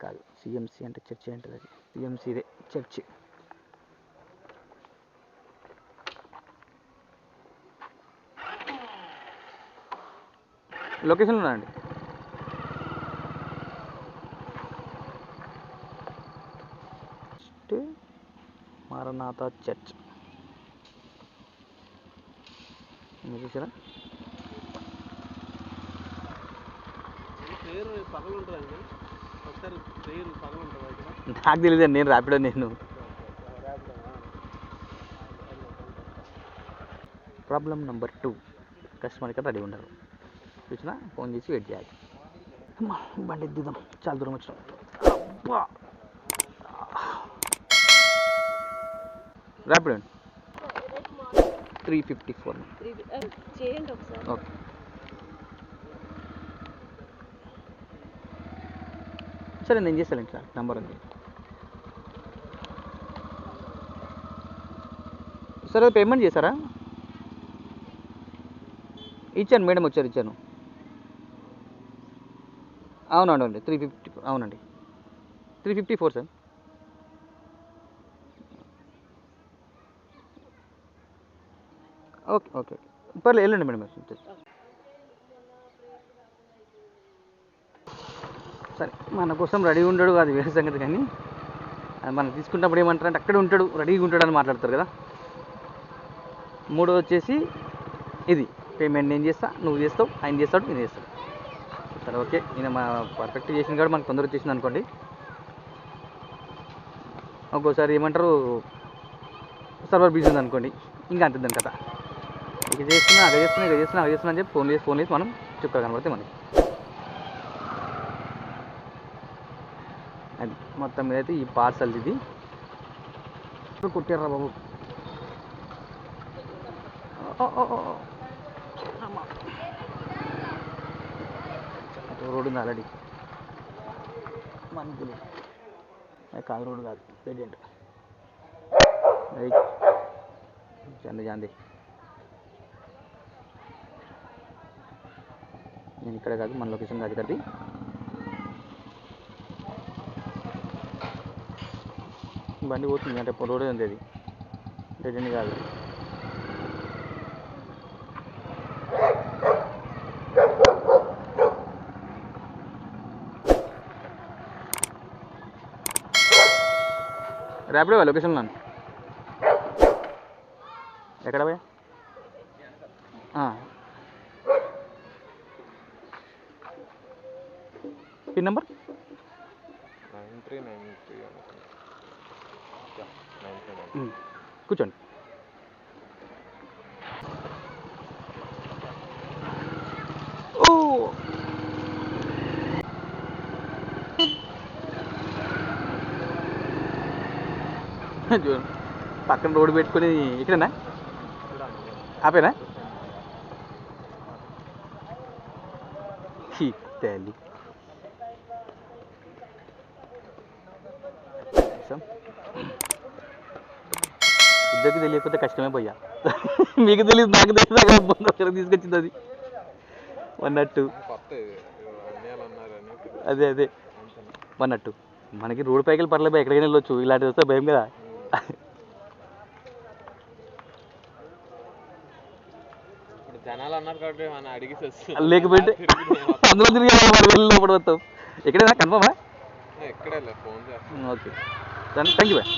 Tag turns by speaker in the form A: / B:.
A: కాదు, సిఎంసి అంటే చర్చి అంటే అది, సిఎంసిదే చర్చి. లొకేషన్ ఉన్నాయండి. మారనాథ చర్చ్ చూసారా? నాకు తెలియదు, నేను ర్యాపిడో. నేను ప్రాబ్లం నెంబర్ 2, కస్టమర్ ఇక్కడ రెడీ ఉండరు. చూసినా ఫోన్ చేసి వెయిట్ చేయాలి. బండి ఎద్దుదాం, చాలా దూరం వచ్చినాం. ర్యాపిడో 354. ఓకే సరే, నేను చేస్తాను. సార్ నెంబర్ ఉంది సార్. అది పేమెంట్ చేశారా? ఇచ్చాను మేడం, వచ్చారు, ఇచ్చాను. అవునండి 350. అవునండి 354 సార్. ఓకే ఓకే ఓకే, పర్లేదు, వెళ్ళండి మేడం. సరే, మన కోసం రెడీ ఉండడు, అది వేరే సంగతి. కానీ మనం తీసుకున్నప్పుడు ఏమంటారు అంటే అక్కడే ఉంటాడు, రెడీగా ఉంటాడు అని మాట్లాడతారు కదా. మూడోది వచ్చేసి ఇది, పేమెంట్ నేను చేస్తా, నువ్వు చేస్తావు, ఆయన చేస్తాడు, నేను చేస్తాడు. సరే ఓకే, ఈయన మా పర్ఫెక్ట్ చేసిన కాదు, మనకు తొందరగా చేసింది అనుకోండి. ఒక్కోసారి ఏమంటారు, సర్వర్ బిజీ ఉంది అనుకోండి, ఇంకా అంతే దాని కదా. ఇక చేస్తున్నా, అక్కడ చేస్తున్నా, ఇక చేస్తున్నా, అక్కడ చేస్తున్నా అని చెప్పి ఫోన్ చేసి మనం చుక్కగా కనబడితే మనకి అది మొత్తం మీద అయితే ఈ పార్సల్ ఇది కుట్టారా బాబు. రోడ్డు ఉంది ఆల్రెడీ, మనకి కాదు రోడ్డు కాదు, ప్రెజెంట్ జాంది జాంది. నేను ఇక్కడ కాదు, మన లొకేషన్ కాదు ఇక్కడిది. బండి పోతుంది అంటే రోడే ఉంది, అది ప్రెజెంట్ కాదు. ర్యాపిడో లొకేషన్ ఉన్నాను. ఎక్కడ పోయా? Pin number 9393. కూర్చోండి. ఓ పక్కన రోడ్డు పెట్టుకొని ఇక్కడేనా ఆపేనా? తల్లి ఇద్దరికి తెలియకపోతే కష్టమే పోయా. మీకు తెలియదు, నాకు తెలియదు, తీసుకొచ్చింది అది అన్నట్టు. అదే అదే అన్నట్టు. మనకి రోడ్డు పైకి పర్లేదు, ఎక్కడికైనా వెళ్ళొచ్చు, ఇలాంటివి వస్తే భయం కదా. లేకపోతే అందులో తిరిగి లోపల వస్తాం. ఎక్కడైనా కన్ఫర్మా? Okay, thank you bye.